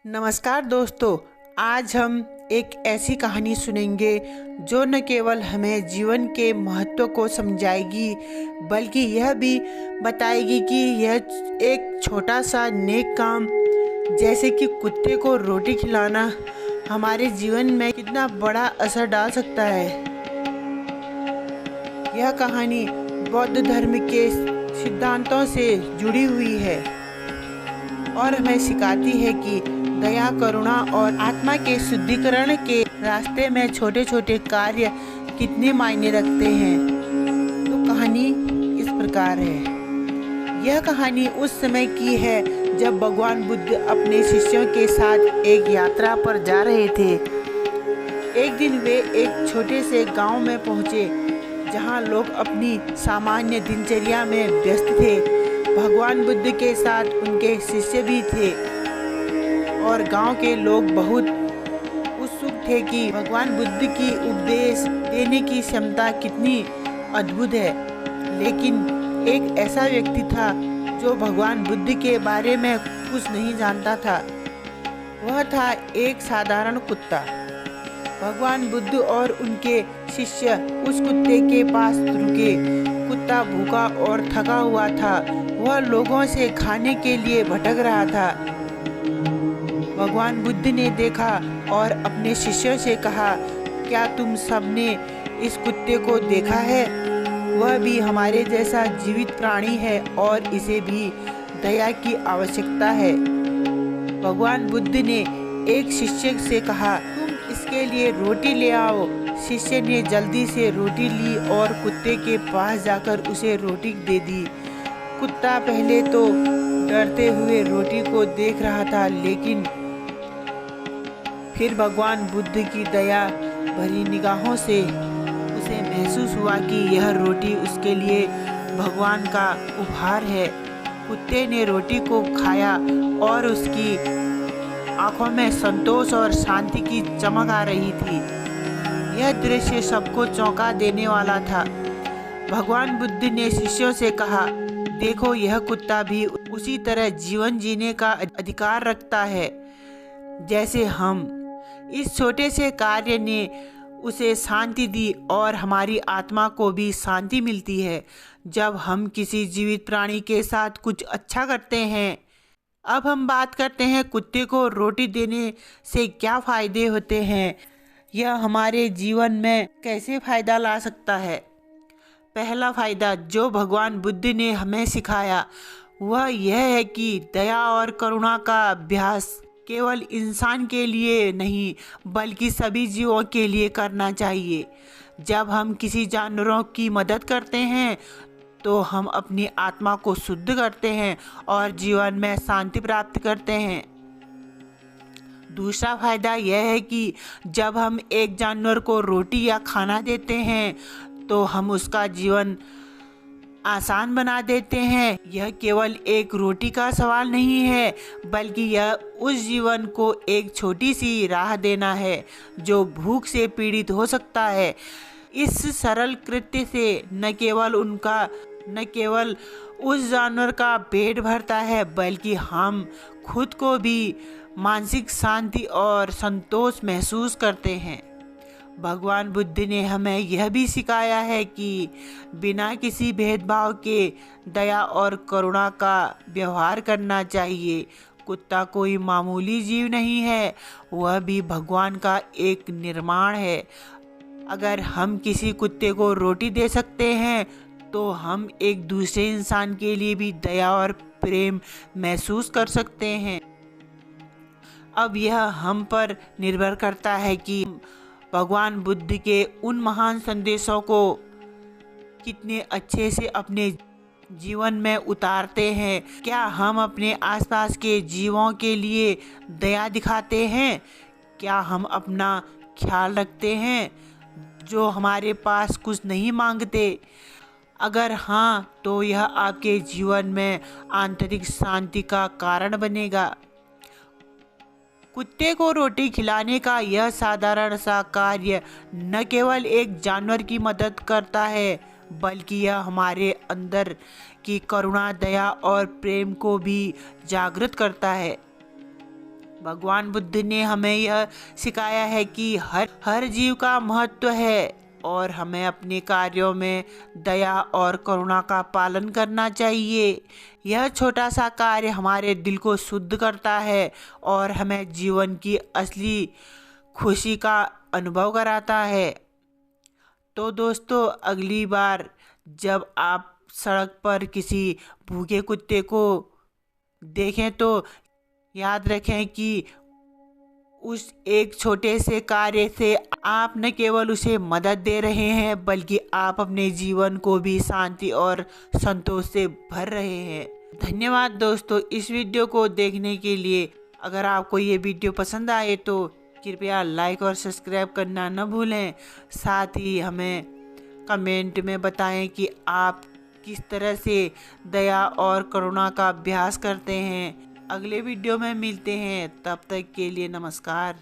नमस्कार दोस्तों। आज हम एक ऐसी कहानी सुनेंगे जो न केवल हमें जीवन के महत्व को समझाएगी बल्कि यह भी बताएगी कि यह एक छोटा सा नेक काम जैसे कि कुत्ते को रोटी खिलाना हमारे जीवन में कितना बड़ा असर डाल सकता है। यह कहानी बौद्ध धर्म के सिद्धांतों से जुड़ी हुई है और हमें सिखाती है कि दया, करुणा और आत्मा के शुद्धिकरण के रास्ते में छोटे छोटे कार्य कितने मायने रखते हैं। तो कहानी इस प्रकार है। यह कहानी उस समय की है जब भगवान बुद्ध अपने शिष्यों के साथ एक यात्रा पर जा रहे थे। एक दिन वे एक छोटे से गांव में पहुंचे जहां लोग अपनी सामान्य दिनचर्या में व्यस्त थे। भगवान बुद्ध के साथ उनके शिष्य भी थे और गांव के लोग बहुत उत्सुक थे कि भगवान बुद्ध की उपदेश देने की क्षमता कितनी अद्भुत है। लेकिन एक ऐसा व्यक्ति था जो भगवान बुद्ध के बारे में कुछ नहीं जानता था। वह था एक साधारण कुत्ता। भगवान बुद्ध और उनके शिष्य उस कुत्ते के पास रुके। कुत्ता भूखा और थका हुआ था। वह लोगों से खाने के लिए भटक रहा था। भगवान बुद्ध ने देखा और अपने शिष्यों से कहा, क्या तुम सबने इस कुत्ते को देखा है? वह भी हमारे जैसा जीवित प्राणी है और इसे भी दया की आवश्यकता है। भगवान बुद्ध ने एक शिष्य से कहा, तुम इसके लिए रोटी ले आओ। शिष्य ने जल्दी से रोटी ली और कुत्ते के पास जाकर उसे रोटी दे दी। कुत्ता पहले तो डरते हुए रोटी को देख रहा था, लेकिन फिर भगवान बुद्ध की दया भरी निगाहों से उसे महसूस हुआ कि यह रोटी उसके लिए भगवान का उपहार है। कुत्ते ने रोटी को खाया और उसकी आंखों में संतोष और शांति की चमक आ रही थी। यह दृश्य सबको चौंका देने वाला था। भगवान बुद्ध ने शिष्यों से कहा, देखो, यह कुत्ता भी उसी तरह जीवन जीने का अधिकार रखता है जैसे हम। इस छोटे से कार्य ने उसे शांति दी और हमारी आत्मा को भी शांति मिलती है जब हम किसी जीवित प्राणी के साथ कुछ अच्छा करते हैं। अब हम बात करते हैं कुत्ते को रोटी देने से क्या फायदे होते हैं। यह हमारे जीवन में कैसे फायदा ला सकता है। पहला फायदा जो भगवान बुद्ध ने हमें सिखाया वह यह है कि दया और करुणा का अभ्यास केवल इंसान के लिए नहीं बल्कि सभी जीवों के लिए करना चाहिए। जब हम किसी जानवरों की मदद करते हैं तो हम अपनी आत्मा को शुद्ध करते हैं और जीवन में शांति प्राप्त करते हैं। दूसरा फायदा यह है कि जब हम एक जानवर को रोटी या खाना देते हैं तो हम उसका जीवन आसान बना देते हैं। यह केवल एक रोटी का सवाल नहीं है बल्कि यह उस जीवन को एक छोटी सी राह देना है जो भूख से पीड़ित हो सकता है। इस सरल कृत्य से न केवल उस जानवर का पेट भरता है बल्कि हम खुद को भी मानसिक शांति और संतोष महसूस करते हैं। भगवान बुद्ध ने हमें यह भी सिखाया है कि बिना किसी भेदभाव के दया और करुणा का व्यवहार करना चाहिए। कुत्ता कोई मामूली जीव नहीं है, वह भी भगवान का एक निर्माण है। अगर हम किसी कुत्ते को रोटी दे सकते हैं तो हम एक दूसरे इंसान के लिए भी दया और प्रेम महसूस कर सकते हैं। अब यह हम पर निर्भर करता है कि भगवान बुद्ध के उन महान संदेशों को कितने अच्छे से अपने जीवन में उतारते हैं। क्या हम अपने आसपास के जीवों के लिए दया दिखाते हैं? क्या हम अपना ख्याल रखते हैं जो हमारे पास कुछ नहीं मांगते? अगर हाँ, तो यह आपके जीवन में आंतरिक शांति का कारण बनेगा। कुत्ते को रोटी खिलाने का यह साधारण सा कार्य न केवल एक जानवर की मदद करता है बल्कि यह हमारे अंदर की करुणा, दया और प्रेम को भी जागृत करता है। भगवान बुद्ध ने हमें यह सिखाया है कि हर जीव का महत्व है और हमें अपने कार्यों में दया और करुणा का पालन करना चाहिए। यह छोटा सा कार्य हमारे दिल को शुद्ध करता है और हमें जीवन की असली खुशी का अनुभव कराता है। तो दोस्तों, अगली बार जब आप सड़क पर किसी भूखे कुत्ते को देखें तो याद रखें कि उस एक छोटे से कार्य से आप न केवल उसे मदद दे रहे हैं, बल्कि आप अपने जीवन को भी शांति और संतोष से भर रहे हैं। धन्यवाद दोस्तों इस वीडियो को देखने के लिए। अगर आपको ये वीडियो पसंद आए तो कृपया लाइक और सब्सक्राइब करना न भूलें। साथ ही हमें कमेंट में बताएं कि आप किस तरह से दया और करुणा का अभ्यास करते हैं। अगले वीडियो में मिलते हैं, तब तक के लिए नमस्कार।